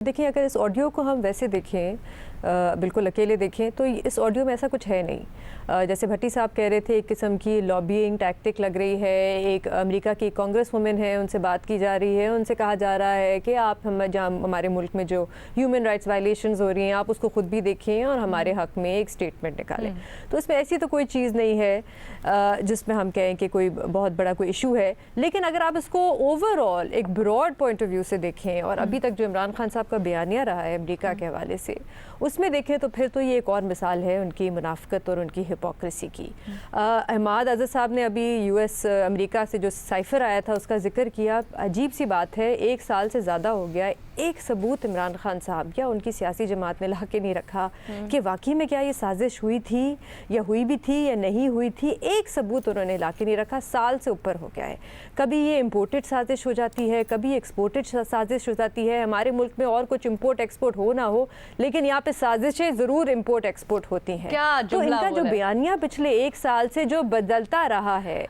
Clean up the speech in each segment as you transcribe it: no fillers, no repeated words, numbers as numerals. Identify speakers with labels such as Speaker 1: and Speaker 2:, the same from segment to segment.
Speaker 1: देखिए, अगर इस ऑडियो को हम वैसे देखें, बिल्कुल अकेले देखें, तो इस ऑडियो में ऐसा कुछ है नहीं। जैसे भट्टी साहब कह रहे थे, एक किस्म की लॉबिंग टैक्टिक लग रही है। एक अमेरिका की कांग्रेस वुमेन है, उनसे बात की जा रही है, उनसे कहा जा रहा है कि आप हमारे मुल्क में जो ह्यूमन राइट्स वायलेशंस हो रही हैं, आप उसको खुद भी देखें और हमारे हक में एक स्टेटमेंट निकालें। तो इसमें ऐसी तो कोई चीज़ नहीं है जिसमें हम कहें कि कोई बहुत बड़ा कोई इशू है। लेकिन अगर आप इसको ओवरऑल एक ब्रॉड पॉइंट ऑफ व्यू से देखें, और अभी तक जो इमरान खान साहब का बयानिया रहा है अमेरिका के हवाले से, उसमें देखें तो फिर तो ये एक और मिसाल है उनकी मुनाफिकत और उनकी हिपोक्रेसी की। अहमद आज़द साहब ने अभी यूएस अमेरिका से जो साइफर आया था उसका जिक्र किया। अजीब सी बात है, 1 साल से ज़्यादा हो गया, एक सबूत इमरान खान साहब या उनकी सियासी जमात ने ला के नहीं रखा कि वाकई में क्या ये साजिश हुई थी या हुई भी थी या नहीं हुई थी। एक सबूत उन्होंने ला के नहीं रखा। साल से ऊपर हो गया है। कभी ये इम्पोर्टेड साजिश हो जाती है, कभी एक्सपोर्टेड साजिश हो जाती है। हमारे मुल्क में और कुछ इम्पोर्ट एक्सपोर्ट हो ना हो, लेकिन यहाँ पे साजिशें ज़रूर इम्पोर्ट एक्सपोर्ट होती हैं। तो इनका जो बयानिया पिछले 1 साल से जो बदलता रहा है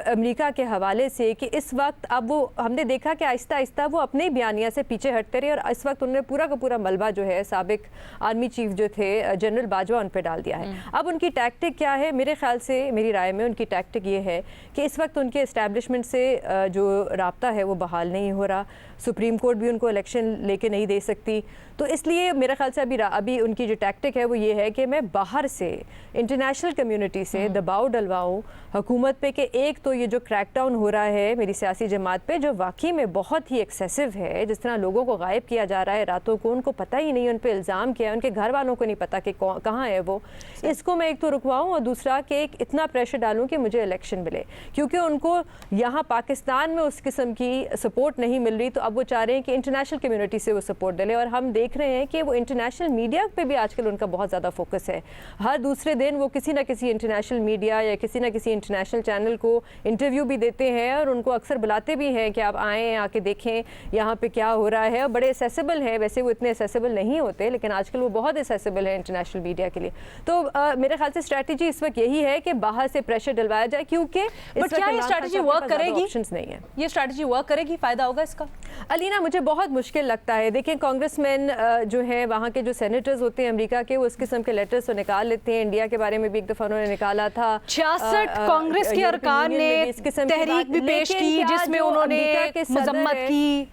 Speaker 1: अमेरिका के हवाले से, कि इस वक्त अब वो हमने देखा कि आहिस्ता आहिस्ता वो अपने बयानिया से पीछे हटते रहे, और इस वक्त उन्होंने पूरा का पूरा मलबा जो है साबिक आर्मी चीफ जो थे जनरल बाजवा उन पर डाल दिया है। अब उनकी टैक्टिक क्या है? मेरे ख्याल से, मेरी राय में उनकी टैक्टिक ये है कि इस वक्त उनके इस्टेब्लिशमेंट से जो राब्ता है वो बहाल नहीं हो रहा। सुप्रीम कोर्ट भी उनको इलेक्शन लेके नहीं दे सकती, तो इसलिए मेरे ख्याल से अभी उनकी जो टैक्टिक है वो ये है कि मैं बाहर से इंटरनेशनल कम्युनिटी से दबाव डलवाऊँ हुकूमत पे कि एक तो ये जो क्रैकडाउन हो रहा है मेरी सियासी जमात पे, जो वाकई में बहुत ही एक्सेसिव है, जिस तरह लोगों को गायब किया जा रहा है रातों को, उनको पता ही नहीं, उन पर इल्ज़ाम किया है, उनके घर वालों को नहीं पता कि कहाँ है वो, इसको मैं एक तो रुकवाऊँ, और दूसरा कि एक इतना प्रेशर डालूँ कि मुझे इलेक्शन मिले, क्योंकि उनको यहाँ पाकिस्तान में उस किस्म की सपोर्ट नहीं मिल रही। तो अब वो चाह रहे हैं कि इंटरनेशनल कम्युनिटी से वो सपोर्ट दिले, और हम देख रहे हैं कि वो इंटरनेशनल मीडिया पे भी आजकल उनका बहुत ज़्यादा फोकस है। हर दूसरे दिन वो किसी ना किसी इंटरनेशनल मीडिया या किसी ना किसी इंटरनेशनल चैनल को इंटरव्यू भी देते हैं, और उनको अक्सर बुलाते भी हैं कि आप आएँ, आके देखें यहाँ पे क्या हो रहा है। और बड़े एसेसिबल हैं, वैसे वो इतने एसेसिबल नहीं होते, लेकिन आजकल वो बहुत एसेसिबल है इंटरनेशनल मीडिया के लिए। तो मेरे ख्याल से स्ट्रैटेजी इस वक्त यही है कि बाहर से प्रेशर डलवाया जाए, क्योंकि
Speaker 2: क्या ये स्ट्रैटेजी वर्क करेगी?
Speaker 1: ऑप्शंस नहीं है।
Speaker 2: ये स्ट्रैटेजी वर्क करेगी? फायदा होगा इसका?
Speaker 1: अलीना, मुझे बहुत मुश्किल लगता है। देखिए, कांग्रेसमैन जो हैं, वहाँ के जो सेनेटर्स होते हैं अमेरिका के, वो इस किस्म के लेटर्स तो निकाल लेते हैं। इंडिया के बारे में भी एक दफा उन्होंने निकाला था।
Speaker 2: 66 कांग्रेस के अरकान ने तहरीक भी पेश की जिसमें उन्होंने मजम्मत की।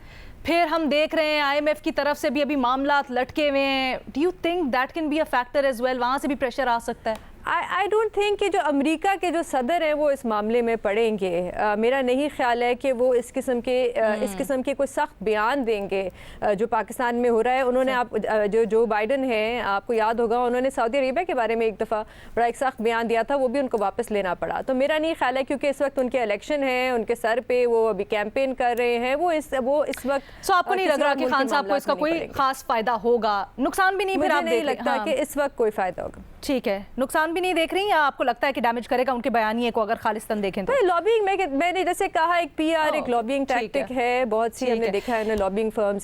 Speaker 2: फिर हम देख रहे हैं IMF की तरफ से भी अभी मामला लटके हुए हैं। Do you think that can be a factor as well? वहाँ से भी प्रेशर आ सकता है?
Speaker 1: आई डोंट थिंक कि जो अमेरिका के जो सदर हैं वो इस मामले में पड़ेंगे। मेरा नहीं ख्याल है कि वो इस किस्म के कोई सख्त बयान देंगे जो पाकिस्तान में हो रहा है। उन्होंने आप जो बाइडन हैं, आपको याद होगा, उन्होंने सऊदी अरेबिया के बारे में एक दफ़ा बड़ा एक सख्त बयान दिया था, वो भी उनको वापस लेना पड़ा। तो मेरा नहीं ख्याल है, क्योंकि इस वक्त उनके इलेक्शन हैं, उनके सर पे वो अभी कैंपेन कर रहे हैं, वो इस वक्त।
Speaker 2: सो आपको नहीं लग रहा कि खान साहब को इसका कोई खास फायदा होगा? नुकसान भी नहीं? फिर आप
Speaker 1: नहीं लगता कि इस वक्त कोई फायदा होगा।
Speaker 2: ठीक है, नुकसान भी नहीं देख रही, या आपको लगता है कि डैमेज करेगा उनके बयानिए को अगर खालिस्तान देखें तो?
Speaker 1: लॉबिंग मैंने जैसे कहा, एक PR एक लॉबिंग टैक्टिक है, बहुत सी हमने देखा है लॉबिंग फर्म्स